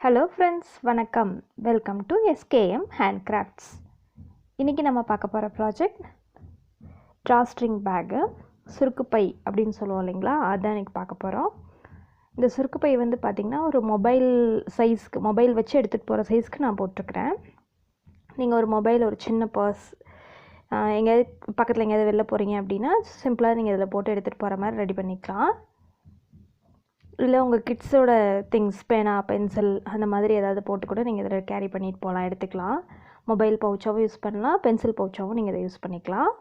Hello friends, வணக்கம். Welcome to SKM handcrafts. இன்றைக்கி நம்ம பார்க்க போகிற ப்ராஜெக்ட் ட்ராஸ்ட்ரிங் பேக்கு, சுருக்குப்பை அப்படின்னு சொல்லுவோம் இல்லைங்களா, அதுதான் இன்றைக்கி பார்க்க போகிறோம். இந்த சுருக்குப்பை வந்து பார்த்திங்கன்னா ஒரு மொபைல் வச்சு எடுத்துகிட்டு போகிற சைஸ்க்கு நான் போட்டிருக்கிறேன். நீங்கள் ஒரு மொபைல், ஒரு சின்ன பர்ஸ், எங்கேயாவது பக்கத்தில் எங்கேயாவது வெளில போகிறீங்க அப்படின்னா சிம்பிளாக நீங்கள் இதில் போட்டு எடுத்துகிட்டு போகிற மாதிரி ரெடி பண்ணிக்கலாம். இல்லை உங்கள் கிட்ஸோட திங்ஸ், பேனா, பென்சில் அந்த மாதிரி ஏதாவது போட்டு கூட நீங்கள் இதில் கேரி பண்ணிட்டு போகலாம், எடுத்துக்கலாம். மொபைல் பவுச்சாகவும் யூஸ் பண்ணலாம், பென்சில் பவுச்சாகவும் நீங்கள் இதை யூஸ் பண்ணிக்கலாம்.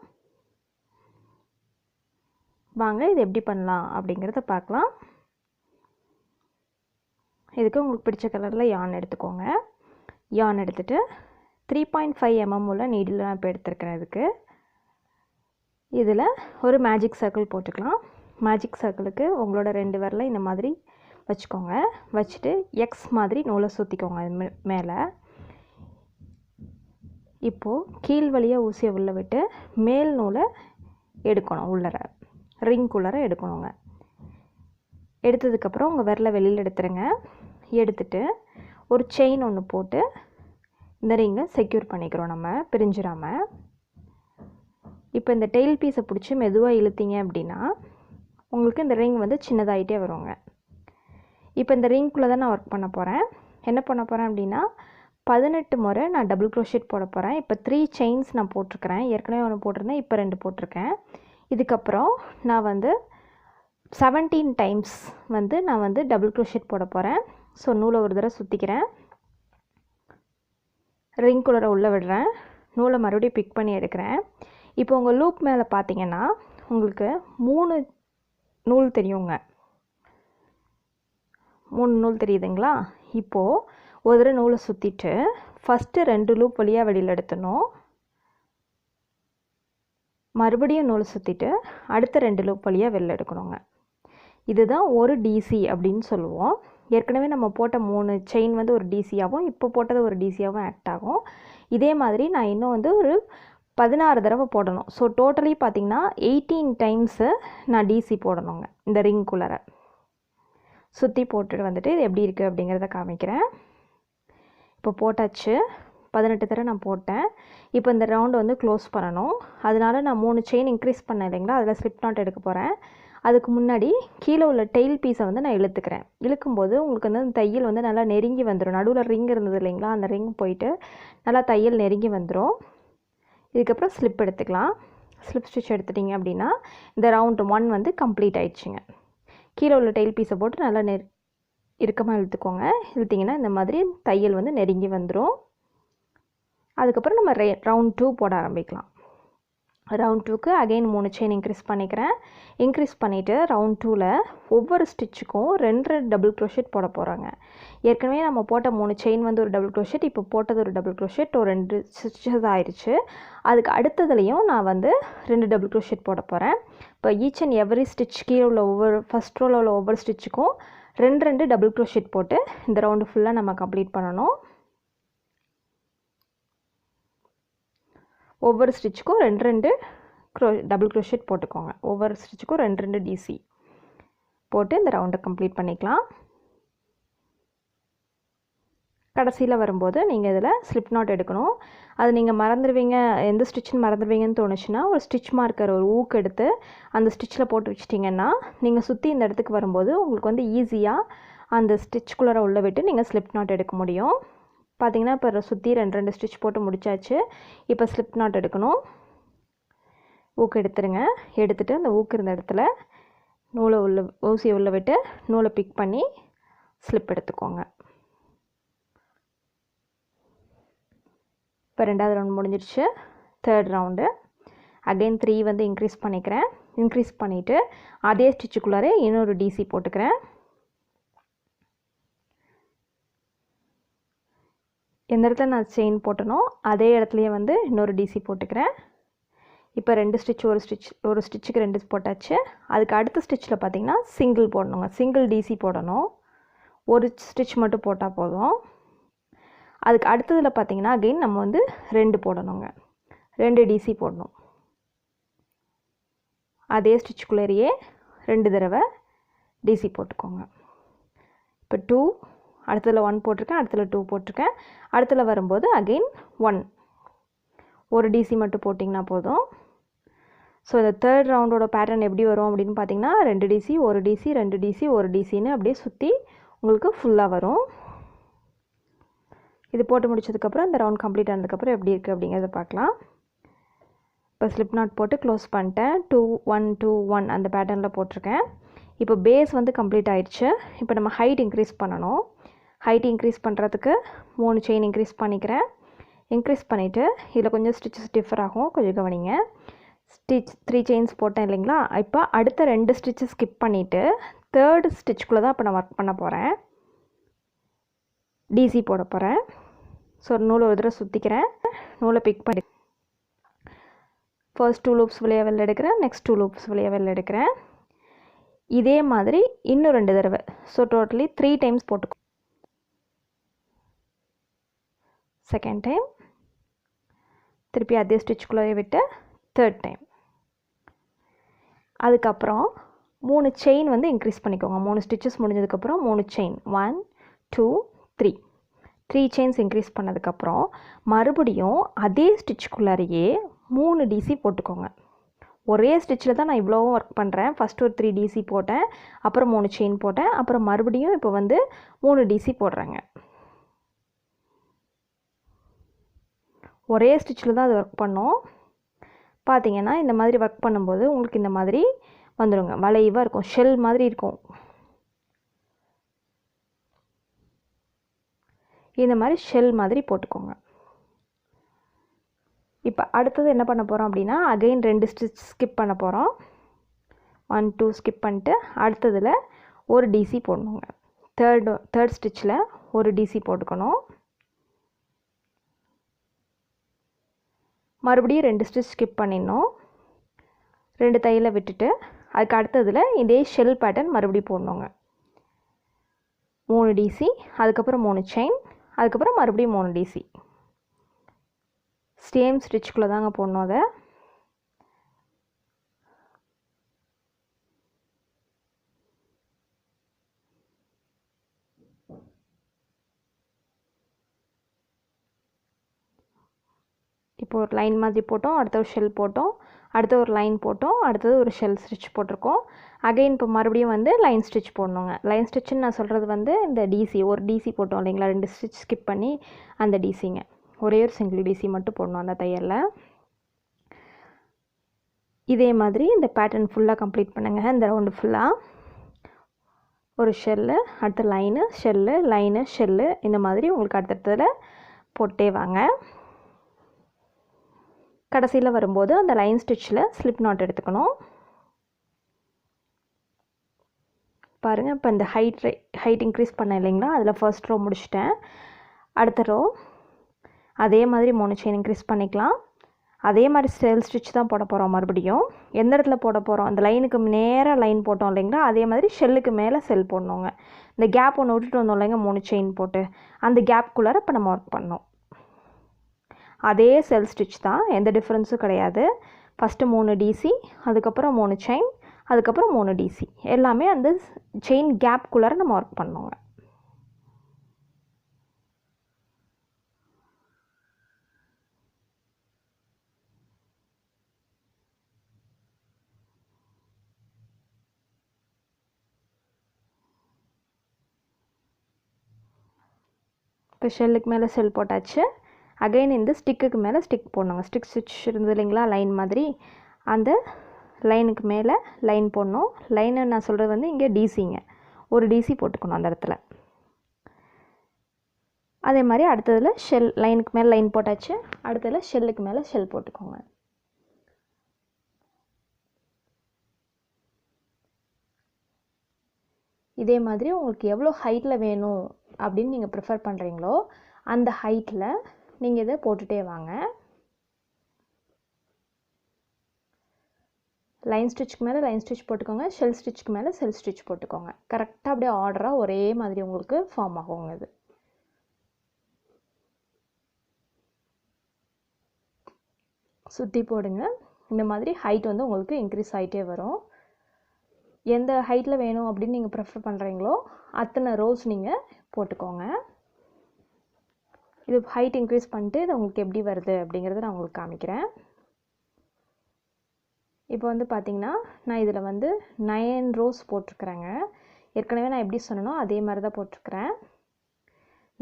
வாங்க இது எப்படி பண்ணலாம் அப்படிங்கிறத பார்க்கலாம். இதுக்கு உங்களுக்கு பிடிச்ச கலரில் யான் எடுத்துக்கோங்க. யான் எடுத்துகிட்டு 3.5 mm உள்ள நீடில் நான் இப்போ எடுத்துருக்கிறேன். இதில் ஒரு மேஜிக் சர்க்கிள் போட்டுக்கலாம். மேஜிக் சர்க்கிளுக்கு உங்களோட 2 விரலை இந்த மாதிரி வச்சுக்கோங்க. வச்சுட்டு எக்ஸ் மாதிரி நூலை சுற்றிக்கோங்க மேலே. இப்போது கீழ் வழியாக ஊசியை உள்ளே விட்டு மேல் நூலை எடுக்கணும், உள்ளர ரிங்குள்ளர எடுக்கணுங்க. எடுத்ததுக்கப்புறம் உங்கள் விரலை வெளியில் எடுத்துருங்க. எடுத்துட்டு ஒரு செயின் ஒன்று போட்டு இந்த ரிங்கை செக்யூர் பண்ணிக்கிறோம், நம்ம பிரிஞ்சிடாமல். இப்போ இந்த டெயில் பீஸை பிடிச்சி மெதுவாக இழுத்தீங்க அப்படின்னா உங்களுக்கு இந்த ரிங் வந்து சின்னதாகிட்டே வருங்க. இப்போ இந்த ரிங்குள்ளே தான் நான் ஒர்க் பண்ண போகிறேன். என்ன பண்ண போகிறேன் அப்படின்னா 18 முறை நான் டபுள் க்ரோஷெட் போட போகிறேன். இப்போ 3 செயின்ஸ் நான் போட்டிருக்கிறேன். ஏற்கனவே ஒன்று போட்டிருந்தேன், இப்போ 2 போட்டிருக்கேன். இதுக்கப்புறம் நான் வந்து 17 டைம்ஸ் நான் வந்து டபுள் க்ரோஷெட் போட போகிறேன். ஸோ நூலை ஒரு தடவை சுற்றிக்கிறேன், ரிங்குள்ளே உள்ளே விடுறேன், நூலை மறுபடியும் பிக் பண்ணி எடுக்கிறேன். இப்போ உங்கள் லூப் மேலே பார்த்தீங்கன்னா உங்களுக்கு 3 நூல் தெரியுங்க. 3 நூல் தெரியுதுங்களா? இப்போது ஒரு தடவை நூலை சுற்றிட்டு ஃபஸ்ட்டு 2 லூப் வழியாக வெளியில் எடுத்துடணும். மறுபடியும் நூலை சுற்றிட்டு அடுத்த 2 லூப் வழியாக வெளியில் எடுக்கணுங்க. இதுதான் ஒரு டிசி அப்படின்னு சொல்லுவோம். ஏற்கனவே நம்ம போட்ட 3 செயின் வந்து ஒரு டிசியாகவும் இப்போ போட்டது ஒரு டிசியாகவும் ஆக்ட் ஆகும். இதே மாதிரி நான் இன்னும் வந்து ஒரு 16 தடவை போடணும். ஸோ டோட்டலி பார்த்திங்கன்னா 18 டைம்ஸு நான் டிசி போடணுங்க. இந்த ரிங்குள்ளர சுற்றி போட்டுட்டு வந்துட்டு இது எப்படி இருக்குது அப்படிங்கிறத காமிக்கிறேன். இப்போ போட்டாச்சு, 18 தடவை நான் போட்டேன். இப்போ இந்த ரவுண்டு வந்து க்ளோஸ் பண்ணணும். அதனால நான் 3 செயின் இன்க்ரீஸ் பண்ணேன் இல்லைங்களா, அதில் ஸ்லிப் நாட் எடுக்க போகிறேன். அதுக்கு முன்னாடி கீழே உள்ள டெயில் பீஸை வந்து நான் இழுத்துக்கிறேன். இழுக்கும்போது உங்களுக்கு வந்து அந்த தையல் வந்து நல்லா நெருங்கி வந்துடும். நடுவில் ரிங் இருந்தது இல்லைங்களா, அந்த ரிங் போயிட்டு நல்லா தையல் நெருங்கி வந்துடும். இதுக்கப்புறம் ஸ்லிப் எடுத்துக்கலாம். ஸ்லிப் ஸ்டிச் எடுத்துட்டிங்க அப்படின்னா இந்த ரவுண்டு 1 வந்து கம்ப்ளீட் ஆயிடுச்சுங்க. கீழே உள்ள டெயில் பீஸை போட்டு நல்லா இறுக்கமாக இழுத்துக்கோங்க. இழுத்திங்கன்னா இந்த மாதிரி தையல் வந்து நெருங்கி வந்துடும். அதுக்கப்புறம் நம்ம ரவுண்ட் 2 போட ஆரம்பிக்கலாம். ரவுண்ட் 2க்கு அகெயின் 3 செயின் இன்க்ரீஸ் பண்ணிக்கிறேன். இன்க்ரீஸ் பண்ணிவிட்டு ரவுண்ட் 2ல் ஒவ்வொரு ஸ்டிச்சுக்கும் 2 டபுள் க்ரோஷெட் போட போகிறாங்க. ஏற்கனவே நம்ம போட்ட 3 செயின் வந்து ஒரு டபுள் க்ரோஷெட், இப்போ போட்டது ஒரு டபுள் க்ரோஷெட், ஒரு 2 ஸ்டிச்சஸ் ஆயிடுச்சு. அதுக்கு அடுத்ததுலேயும் நான் வந்து 2 டபுள் க்ரோஷெட் போட போகிறேன். இப்போ ஈச் அண்ட் எவரி ஸ்டிச் கீழே உள்ள ஃபஸ்ட் ரோவில் உள்ள ஒவ்வொரு ஸ்டிச்சுக்கும் 2 டபுள் க்ரோஷெட் போட்டு இந்த ரவுண்டு ஃபுல்லாக நம்ம கம்ப்ளீட் பண்ணணும். ஒவ்வொரு ஸ்டிச்சுக்கும் 2 டபுள் க்ரோஷெட் போட்டுக்கோங்க. ஒவ்வொரு ஸ்டிச்சுக்கும் 2 டிசி போட்டு இந்த ரவுண்டை கம்ப்ளீட் பண்ணிக்கலாம். கடைசியில் வரும்போது நீங்கள் இதில் ஸ்லிப் நாட் எடுக்கணும். அது நீங்கள் மறந்துடுவீங்க, எந்த ஸ்டிச்சுன்னு மறந்துடுவீங்கன்னு தோணுச்சுன்னா ஒரு ஸ்டிச் மார்க்கர், ஒரு ஊக்கு எடுத்து அந்த ஸ்டிச்சில் போட்டு வச்சிட்டிங்கன்னா நீங்கள் சுற்றி இந்த இடத்துக்கு வரும்போது உங்களுக்கு வந்து ஈஸியாக அந்த ஸ்டிச்சுக்குள்ளே உள்ளே விட்டு நீங்கள் ஸ்லிப் நாட் எடுக்க முடியும். பார்த்திங்கன்னா இப்போ சுற்றி 2 ஸ்டிச் போட்டு முடிச்சாச்சு. இப்போ ஸ்லிப் நாட் எடுக்கணும். ஊக்கு எடுத்துருங்க. எடுத்துகிட்டு அந்த ஊக்கு இருந்த இடத்துல ஊசியை உள்ளே விட்டு நூலை பிக் பண்ணி ஸ்லிப் எடுத்துக்கோங்க. இப்போ 2வது ரவுண்ட் முடிஞ்சிடுச்சு. 3rd ரவுண்டு அகெயின் 3 வந்து இன்க்ரீஸ் பண்ணிக்கிறேன். இன்க்ரீஸ் பண்ணிவிட்டு அதே ஸ்டிச்சுக்குள்ளாரே இன்னொரு டிசி போட்டுக்கிறேன். எந்த இடத்துல நான் செயின் போட்டனோ அதே இடத்துலையே வந்து இன்னொரு டிசி போட்டுக்கிறேன். இப்போ 2 ஸ்டிச், ஒரு ஸ்டிச்சுக்கு 2 போட்டாச்சு. அதுக்கு அடுத்த ஸ்டிச்சில் பார்த்திங்கன்னா சிங்கிள் போடணுங்க. சிங்கிள் டிசி போடணும். ஒரு ஸ்டிச் மட்டும் போட்டால் போதும். அதுக்கு அடுத்ததில் பார்த்திங்கன்னா அகெயின் நம்ம வந்து 2 போடணுங்க. 2 டிசி போடணும். அதே ஸ்டிச்சுக்குள்ளேயே 2 தடவை டிசி போட்டுக்கோங்க. இப்போ 2 அடுத்ததில் 1 போட்டிருக்கேன், அடுத்ததில் 2 போட்டிருக்கேன். அடுத்ததில் வரும்போது அகெயின் 1 ஒரு டிசி மட்டும் போட்டிங்கன்னா போதும். ஸோ இந்த தேர்ட் ரவுண்டோட பேட்டர்ன் எப்படி வரும் அப்படின்னு பார்த்தீங்கன்னா 2 டிசி 1 டிசி 2 டிசி 1 டிசின்னு அப்படியே சுற்றி உங்களுக்கு ஃபுல்லாக வரும். இது போட்டு முடிச்சதுக்கப்புறம் இந்த ரவுண்ட் கம்ப்ளீட் ஆனதுக்கப்புறம் எப்படி இருக்குது அப்படிங்கிறத பார்க்கலாம். இப்போ ஸ்லிப் நாட் போட்டு க்ளோஸ் பண்ணிட்டேன். 2 1 2 1 அந்த பேட்டர்னில் போட்டிருக்கேன். இப்போ பேஸ் வந்து கம்ப்ளீட் ஆயிடுச்சு. இப்போ நம்ம ஹைட் இன்க்ரீஸ் பண்ணணும். ஹைட் இன்க்ரீஸ் பண்ணுறதுக்கு 3 செயின் இன்க்ரீஸ் பண்ணிக்கிறேன். இன்க்ரீஸ் பண்ணிவிட்டு இதில் கொஞ்சம் ஸ்டிச்சஸ் டிஃபர் ஆகும், கொஞ்சம் கவனிங்க. 3 செயின்ஸ் போட்டேன் இல்லைங்களா? இப்போ அடுத்த 2 ஸ்டிச்சஸ் ஸ்கிப் பண்ணிவிட்டு தேர்ட் ஸ்டிச்சுக்குள்ளே தான் இப்போ நான் ஒர்க் பண்ண போகிறேன். டிசி போட போகிறேன். ஸோ நூலை ஒரு தடவை சுற்றிக்கிறேன். நூலை பிக் பண்ணி ஃபர்ஸ்ட் 2 லூப்ஸ் வழியாக வெளில எடுக்கிறேன், நெக்ஸ்ட் 2 லூப்ஸ் வழியாக வெளில எடுக்கிறேன். இதே மாதிரி இன்னும் 2 தடவை. ஸோ டோட்டலி 3 டைம்ஸ் போட்டுக்கோ. செகண்ட் டைம் திருப்பி அதே ஸ்டிச்சுக்குள்ளே விட்டு தேர்ட் டைம். அதுக்கப்புறம் 3 செயின் வந்து இன்க்ரீஸ் பண்ணிக்கோங்க. 3 ஸ்டிச்சஸ் முடிஞ்சதுக்கப்புறம் 3 செயின் 1 2 3 செயின்ஸ் இன்க்ரீஸ் பண்ணதுக்கப்புறம் மறுபடியும் அதே ஸ்டிச்சுக்குள்ளாரையே 3 டிசி போட்டுக்கோங்க. ஒரே ஸ்டிச்சில் தான் நான் இவ்வளோவும் ஒர்க் பண்ணுறேன். ஃபஸ்ட்டு ஒரு 3 டிசி போட்டேன், அப்புறம் 3 செயின் போட்டேன், அப்புறம் மறுபடியும் இப்போ வந்து 3 டிசி போடுறேங்க. ஒரே ஸ்டிச்சில் தான் அது ஒர்க் பண்ணோம். பார்த்தீங்கன்னா இந்த மாதிரி ஒர்க் பண்ணும்போது உங்களுக்கு இந்த மாதிரி வந்துடுங்க, வளைவாக இருக்கும், ஷெல் மாதிரி இருக்கும். இந்த மாதிரி ஷெல் மாதிரி போட்டுக்கோங்க. இப்போ அடுத்தது என்ன பண்ண போகிறோம் அப்படின்னா அகெயின் 2 ஸ்டிச் ஸ்கிப் பண்ண போகிறோம். 1 2 ஸ்கிப் பண்ணிட்டு அடுத்ததில் ஒரு டிசி போடணுங்க. தேர்ட் ஸ்டிச்சில் ஒரு டிசி போட்டுக்கணும். மறுபடியும் 2 ஸ்டிச் ஸ்கிப் பண்ணிடணும். 2 தையலை விட்டுட்டு அதுக்கு அடுத்ததில் இதே ஷெல் பேட்டர்ன் மறுபடியும் போடணுங்க. 3 டிசி, அதுக்கப்புறம் 3 செயின், அதுக்கப்புறம் மறுபடியும் 3 டிசி. சேம் ஸ்டிச்சுக்குள்ளே தாங்க போடணும். அதை இப்போ ஒரு லைன் மாதிரி போட்டோம், அடுத்த ஒரு ஷெல் போட்டோம், அடுத்த ஒரு லைன் போட்டோம், அடுத்தது ஒரு ஷெல் ஸ்டிச் போட்டிருக்கோம். அகெயின் இப்போ மறுபடியும் வந்து லைன் ஸ்டிச் போடணுங்க. லைன் ஸ்டிச்சுன்னு நான் சொல்கிறது வந்து இந்த டிசி, ஒரு டிசி போட்டோம் இல்லைங்களா, 2 ஸ்டிச் ஸ்கிப் பண்ணி அந்த டிசிங்க, ஒரே ஒரு சிங்கிள் டிசி மட்டும் போடணும் அந்த தையலில். இதே மாதிரி இந்த பேட்டர்ன் ஃபுல்லாக கம்ப்ளீட் பண்ணுங்கள். இந்த ரவுண்டு ஃபுல்லாக ஒரு ஷெல்லு, அடுத்த லைனு ஷெல்லு, லைனு ஷெல்லு, இந்த மாதிரி உங்களுக்கு அடுத்தடுத்ததில் போட்டே வாங்க. கடைசியில் வரும்போது அந்த லைன் ஸ்டிச்சில் ஸ்லிப் நாட் எடுத்துக்கணும். பாருங்கள், இப்போ இந்த ஹைட் இன்க்ரீஸ் பண்ண இல்லைங்களா, அதில் ஃபர்ஸ்ட் ரோ முடிச்சிட்டேன். அடுத்த ரோ அதே மாதிரி 3 செயின் இன்க்ரீஸ் பண்ணிக்கலாம். அதே மாதிரி செல் ஸ்டிச் தான் போட போகிறோம். மறுபடியும் எந்த இடத்துல போட போகிறோம், அந்த லைனுக்கு நேராக லைன் போட்டோம் இல்லைங்களா, அதே மாதிரி ஷெல்லுக்கு மேலே செல் போடணுங்க. இந்த கேப் ஒன்று விட்டுட்டு வந்தோம் இல்லைங்க 3 செயின் போட்டு, அந்த கேப்புக்குள்ளார இப்போ நம்ம ஒர்க் பண்ணோம். அதே செல் ஸ்டிச் தான், எந்த டிஃப்ரென்ஸும் கிடையாது. ஃபஸ்ட்டு 3 டிசி, அதுக்கப்புறம் 3 செயின், அதுக்கப்புறம் 3 டிசி, எல்லாமே அந்த செயின் கேப்புக்குள்ளார நம்ம ஒர்க் பண்ணோங்க. இப்போ ஷெல்லுக்கு மேலே செல் போட்டாச்சு. அகைன் இந்த ஸ்டிக்குக்கு மேலே ஸ்டிக் போடணுங்க. ஸ்டிக் ஸ்டிச் இருந்தது இல்லைங்களா லைன் மாதிரி, அந்த லைனுக்கு மேலே லைன் போடணும். லைனை நான் சொல்கிறது வந்து இங்கே டிசிங்க, ஒரு டிசி போட்டுக்கணும் அந்த இடத்துல. அதே மாதிரி அடுத்ததில் ஷெல், லைனுக்கு மேலே லைன் போட்டாச்சு, அடுத்ததில் ஷெல்லுக்கு மேலே ஷெல் போட்டுக்கோங்க. இதே மாதிரி உங்களுக்கு எவ்வளோ ஹைட்டில் வேணும் அப்படின்னு நீங்கள் ப்ரிஃபர் பண்ணுறீங்களோ அந்த ஹைட்டில் நீங்கள் இதை போட்டுகிட்டே வாங்க. லைன் ஸ்டிச்சுக்கு மேலே லைன் ஸ்டிச் போட்டுக்கோங்க, ஷெல் ஸ்டிச்சுக்கு மேலே செல் ஸ்டிச் போட்டுக்கோங்க. கரெக்டாக அப்படியே ஆர்டராக ஒரே மாதிரி உங்களுக்கு ஃபார்ம் ஆகுங்க. இது சுற்றி போடுங்க. இந்த மாதிரி ஹைட் வந்து உங்களுக்கு இன்க்ரீஸ் ஆகிட்டே வரும். எந்த ஹைட்டில் வேணும் அப்படின்னு நீங்கள் ப்ரிஃபர் பண்ணுறீங்களோ அத்தனை ரோஸ் நீங்கள் போட்டுக்கோங்க. இது ஹைட் இன்க்ரீஸ் பண்ணிட்டு இது உங்களுக்கு எப்படி வருது அப்படிங்கிறத நான் உங்களுக்கு காமிக்கிறேன். இப்போ வந்து பார்த்திங்கன்னா நான் இதில் வந்து 9 rows போட்டிருக்கிறேங்க. ஏற்கனவே நான் எப்படி சொன்னனோ அதே மாதிரி தான் போட்டிருக்கிறேன்.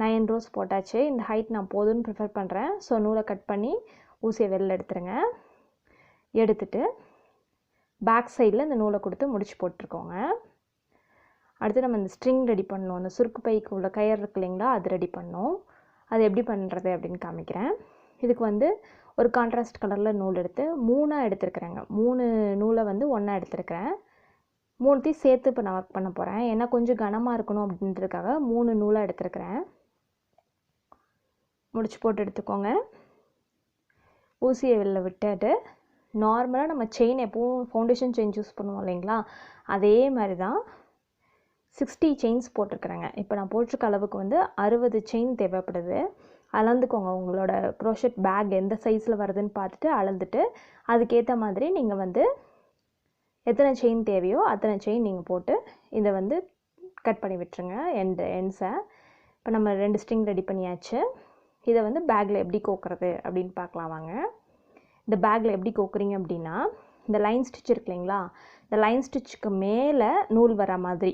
9 rows போட்டாச்சு. இந்த ஹைட் நான் போதும்னு ப்ரிஃபர் பண்ணுறேன். ஸோ நூலை கட் பண்ணி ஊசியை வெளில எடுத்துருங்க. எடுத்துட்டு பேக் சைடில் இந்த நூலை கொடுத்து முடிச்சு போட்டிருக்கோங்க. அடுத்து நம்ம இந்த ஸ்ட்ரிங் ரெடி பண்ணணும். அந்த சுருக்கு பைக்கு உள்ள கயிறு இருக்கு இல்லைங்களா, அது ரெடி பண்ணணும். அது எப்படி பண்ணுறது அப்படின்னு காமிக்கிறேன். இதுக்கு வந்து ஒரு கான்ட்ராஸ்ட் கலரில் நூல் எடுத்து 3 எடுத்துருக்குறேங்க. 3 நூலை வந்து 1 எடுத்துருக்கிறேன். 3த்தையும் சேர்த்து இப்போ நான் ஒர்க் பண்ண போகிறேன். ஏன்னா கொஞ்சம் கனமாக இருக்கணும் அப்படின்றதுக்காக 3 நூலாக எடுத்துருக்கிறேன். முடிச்சு போட்டு எடுத்துக்கோங்க. ஊசியை வெளில விட்டுட்டு நார்மலாக நம்ம செயின் எப்போவும் ஃபவுண்டேஷன் செயின் யூஸ் பண்ணுவோம் இல்லைங்களா, அதே மாதிரி தான் 60 செயின்ஸ் போட்டிருக்கிறேங்க. இப்போ நான் போட்டிருக்க அளவுக்கு வந்து 60 செயின் தேவைப்படுது. அளந்துக்கோங்க. உங்களோட க்ரோஷெட் பேக் எந்த சைஸில் வருதுன்னு பார்த்துட்டு அளந்துட்டு அதுக்கேற்ற மாதிரி நீங்கள் வந்து எத்தனை செயின் தேவையோ அத்தனை செயின் நீங்கள் போட்டு இதை வந்து கட் பண்ணி விட்டுருங்க எண்ட்ஸை. இப்போ நம்ம 2 ஸ்ட்ரிங் ரெடி பண்ணியாச்சு. இதை வந்து பேக்கில் எப்படி கோக்குறது அப்படின்னு பார்க்கலாம் வாங்க. இந்த பேக்கில் எப்படி கோக்குறீங்க அப்படின்னா, இந்த லைன் ஸ்டிச் இருக்கு இல்லைங்களா, இந்த லைன் ஸ்டிச்சுக்கு மேலே நூல் வர மாதிரி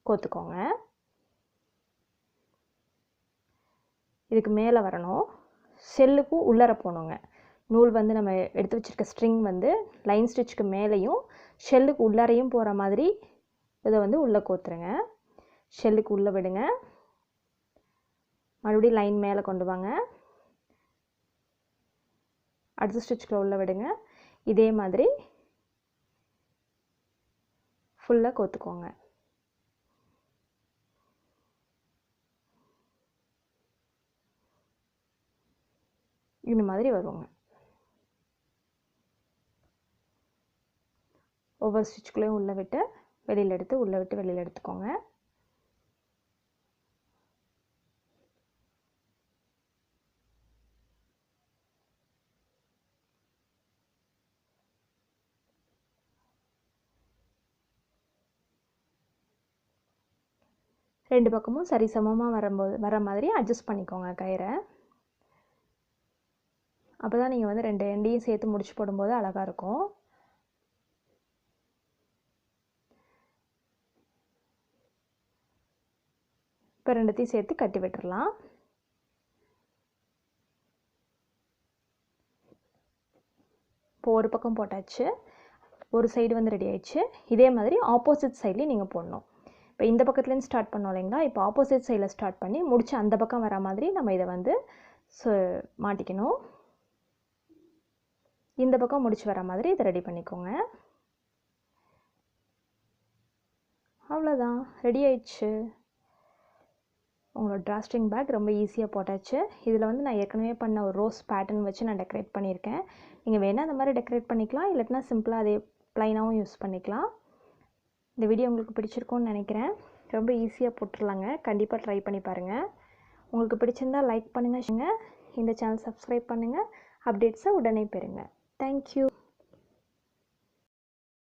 கோத்துக்கோங்க. இதுக்கு மேலே வரணும். ஷெல்லுக்கும் உள்ளர போகணுங்க. நூல் வந்து நம்ம எடுத்து வச்சுருக்க ஸ்ட்ரிங் வந்து லைன் ஸ்டிச்சுக்கு மேலேயும் ஷெல்லுக்கு உள்ளரையும் போகிற மாதிரி இதை வந்து உள்ளே கோத்துருங்க. ஷெல்லுக்கு உள்ளே விடுங்க. மறுபடியும் லைன் மேலே கொண்டு வாங்க. அடுத்த ஸ்டிச்சுக்குள்ள உள்ளே விடுங்க. இதே மாதிரி ஃபுல்லாக கோத்துக்கோங்க. இந்த மாதிரி வருவாங்க. ஒவ்வொரு ஸ்டிச்சுக்குள்ளேயும் உள்ளே விட்டு வெளியில் எடுத்து உள்ளே விட்டு வெளியில் எடுத்துக்கோங்க. ரெண்டு பக்கமும் சரிசமமாக வர மாதிரி அட்ஜஸ்ட் பண்ணிக்கோங்க கயிறை. அப்போ தான் நீங்கள் வந்து 2 எண்டையும் சேர்த்து முடிச்சு போடும்போது அழகாக இருக்கும். இப்போ 2த்தையும் சேர்த்து கட்டி விட்டுறலாம். இப்போ ஒரு பக்கம் போட்டாச்சு, ஒரு சைடு வந்து ரெடி ஆயிடுச்சு. இதே மாதிரி ஆப்போசிட் சைட்லேயும் நீங்கள் போடணும். இப்போ இந்த பக்கத்துலேருந்து ஸ்டார்ட் பண்ணோம் இல்லைங்களா, இப்போ ஆப்போசிட் சைடில் ஸ்டார்ட் பண்ணி முடிச்சு அந்த பக்கம் வர மாதிரி நம்ம இதை வந்து மாட்டிக்கணும். இந்த பக்கம் முடிச்சு வர மாதிரி இதை ரெடி பண்ணிக்கோங்க. அவ்வளோதான், ரெடி ஆயிடுச்சு. உங்களோட டிராஸ்டிங் பேக் ரொம்ப ஈஸியாக போட்டாச்சு. இதில் வந்து நான் ஏற்கனவே பண்ண ஒரு ரோஸ் பேட்டர்ன் வச்சு நான் டெக்கரேட் பண்ணியிருக்கேன். நீங்கள் வேணால் அந்த மாதிரி டெக்கரேட் பண்ணிக்கலாம், இல்லைன்னா சிம்பிளாக அதே ப்ளைனாகவும் யூஸ் பண்ணிக்கலாம். இந்த வீடியோ உங்களுக்கு பிடிச்சிருக்கும்னு நினைக்கிறேன். ரொம்ப ஈஸியாக போட்டுடலாங்க. கண்டிப்பாக ட்ரை பண்ணி பாருங்கள். உங்களுக்கு பிடிச்சிருந்தால் லைக் பண்ணுங்கள், இந்த சேனல் சப்ஸ்கிரைப் பண்ணுங்கள், அப்டேட்ஸை உடனே பெறுங்க. தேங்க்யூ.